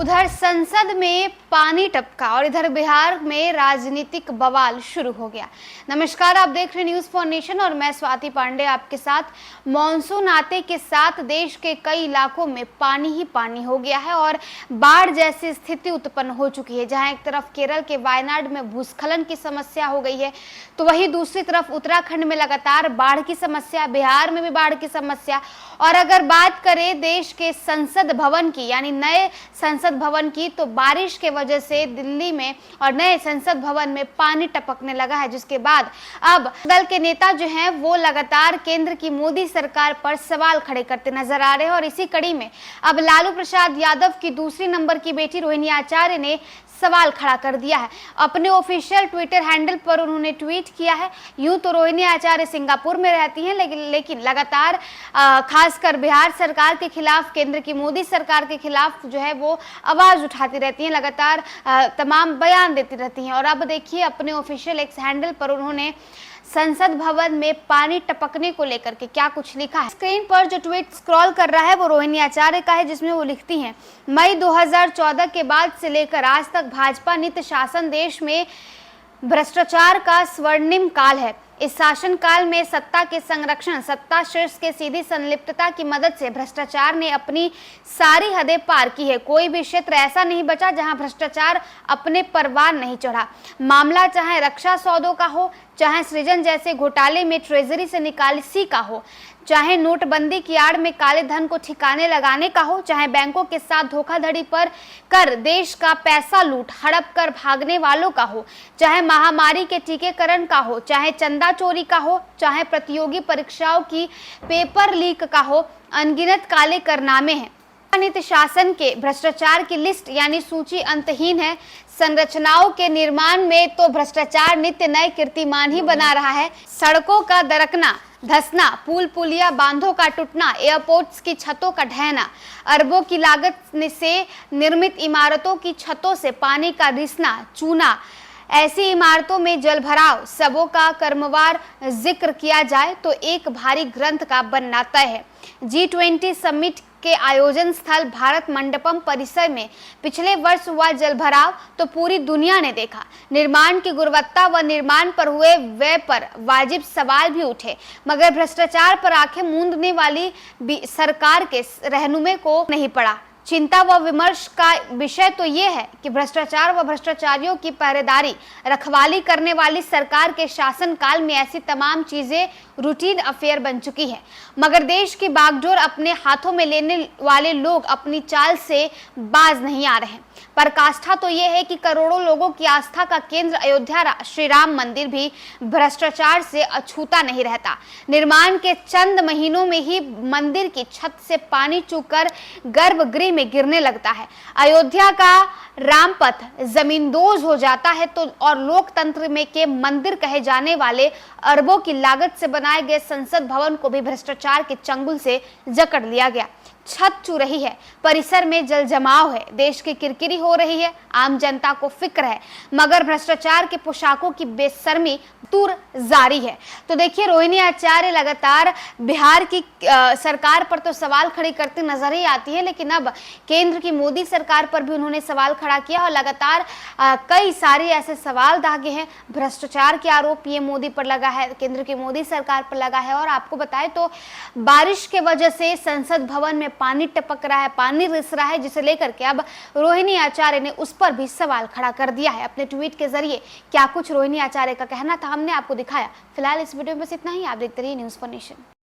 उधर संसद में पानी टपका और इधर बिहार में राजनीतिक बवाल शुरू हो गया। नमस्कार, आप देख रहे न्यूज़ फॉर नेशन और मैं स्वाति पांडे आपके साथ। मॉनसून आते के साथ देश के कई इलाकों में पानी ही पानी हो गया है और बाढ़ जैसी स्थिति उत्पन्न हो चुकी है। जहां एक तरफ केरल के वायनाड में भूस्खलन की समस्या हो गई है, तो वहीं दूसरी तरफ उत्तराखंड में लगातार बाढ़ की समस्या, बिहार में भी बाढ़ की समस्या। और अगर बात करें देश के संसद भवन की, यानी नए संसद भवन की, तो बारिश के वजह से दिल्ली में और नए संसद भवन में पानी टपकने लगा है, जिसके बाद अब दल के नेता जो हैं वो लगातार केंद्र की मोदी सरकार पर सवाल खड़े करते नजर आ रहे हैं। और इसी कड़ी में अब लालू प्रसाद यादव की दूसरी नंबर की बेटी रोहिणी आचार्य ने सवाल खड़ा कर दिया है। अपने ऑफिशियल ट्विटर हैंडल पर उन्होंने ट्वीट किया है, यूं तो रोहिणी आचार्य सिंगापुर में रहती हैं, लेकिन लगातार खासकर बिहार सरकार के खिलाफ, केंद्र की मोदी सरकार के खिलाफ जो है वो आवाज उठाती रहती हैं, लगातार तमाम बयान देती रहती हैं। और अब देखिए अपने ऑफिशियल एक्स हैंडल पर उन्होंने संसद भवन में पानी टपकने को लेकर के क्या कुछ लिखा है। स्क्रीन पर जो ट्वीट स्क्रॉल कर रहा है वो रोहिणी आचार्य का है, जिसमें वो लिखती हैं, मई 2014 के बाद से लेकर आज तक भाजपा नित्य शासन देश में भ्रष्टाचार का स्वर्णिम काल है। इस शासन काल में सत्ता के संरक्षण, सत्ता शीर्ष के सीधी संलिप्तता की मदद से भ्रष्टाचार ने अपनी सारी हदें पार की है। कोई भी क्षेत्र ऐसा नहीं बचा जहां भ्रष्टाचार अपने परवान नहीं चढ़ा। मामला चाहे रक्षा सौदों का हो, चाहे सृजन जैसे घोटाले में ट्रेजरी से निकासी का हो, चाहे नोटबंदी की आड़ में काले धन को ठिकाने लगाने का हो, चाहे बैंकों के साथ धोखाधड़ी पर कर देश का पैसा लूट हड़प कर भागने वालों का हो, चाहे महामारी के टीकाकरण का हो, चाहे चंदा चोरी का हो, चाहे प्रतियोगी परीक्षाओं की पेपर लीक का हो, अनगिनत काले कारनामे हैं। नित्य शासन के भ्रष्टाचार की लिस्ट यानी सूची अंतहीन है। संरचनाओं के निर्माण में तो भ्रष्टाचार नित्य नए कीर्तिमान ही बना रहा है। सड़कों का दरकना धसना, पुल पुलिया बांधों का टूटना, एयरपोर्ट्स की छतों का ढहना, अरबों की लागत से निर्मित इमारतों की छतों से पानी का रिसना चूना, ऐसी इमारतों में जलभराव, सबों का क्रमवार जिक्र किया जाए तो एक भारी ग्रंथ का बनना तय है। G20 समिट के आयोजन स्थल भारत मंडपम परिसर में पिछले वर्ष हुआ जलभराव तो पूरी दुनिया ने देखा। निर्माण की गुणवत्ता व निर्माण पर हुए व्यय पर वाजिब सवाल भी उठे, मगर भ्रष्टाचार पर आंखें मूंदने वाली सरकार के रहनुमे को नहीं पड़ा। चिंता व विमर्श का विषय तो ये है कि भ्रष्टाचार व भ्रष्टाचारियों की पहरेदारी, रखवाली करने वाली सरकार के शासन काल में ऐसी तमाम चीजें रूटीन अफेयर बन चुकी है, मगर देश की बागडोर अपने हाथों में लेने वाले लोग अपनी चाल से बाज नहीं आ रहे। पराकाष्ठा तो ये है कि करोड़ों लोगों की आस्था का केंद्र अयोध्या श्री राम मंदिर भी भ्रष्टाचार से अछूता नहीं रहता। निर्माण के चंद महीनों में ही मंदिर की छत से पानी चूकर गर्भगृह में गिरने लगता है। अयोध्या का रामपथ जमींदोज हो जाता है तो और लोकतंत्र में के मंदिर कहे जाने वाले अरबों की लागत से बनाए गए संसद भवन को भी भ्रष्टाचार के चंगुल से जकड़ लिया गया। छत चू रही है, परिसर में जल जमाव है, देश की किरकिरी हो रही है, आम जनता को फिक्र है, मगर भ्रष्टाचार के पोशाकों की बेशर्मी दूर जारी है। तो देखिए रोहिणी आचार्य लगातार बिहार की सरकार पर तो सवाल खड़े करते नजर ही आती है, लेकिन अब केंद्र की मोदी सरकार पर भी उन्होंने सवाल खड़ा किया और लगातार कई सारे ऐसे सवाल दागे हैं। भ्रष्टाचार के आरोप पीएम मोदी पर लगा है, केंद्र की मोदी सरकार पर लगा है। और आपको बताएं तो बारिश के वजह से संसद भवन में पानी टपक रहा है, पानी रिस रहा है, जिसे लेकर के अब रोहिणी आचार्य ने उस पर भी सवाल खड़ा कर दिया है अपने ट्वीट के जरिए। क्या कुछ रोहिणी आचार्य का कहना था हमने आपको दिखाया। फिलहाल इस वीडियो में बस इतना ही। आप देखते रहिए न्यूज़ फॉर नेशन।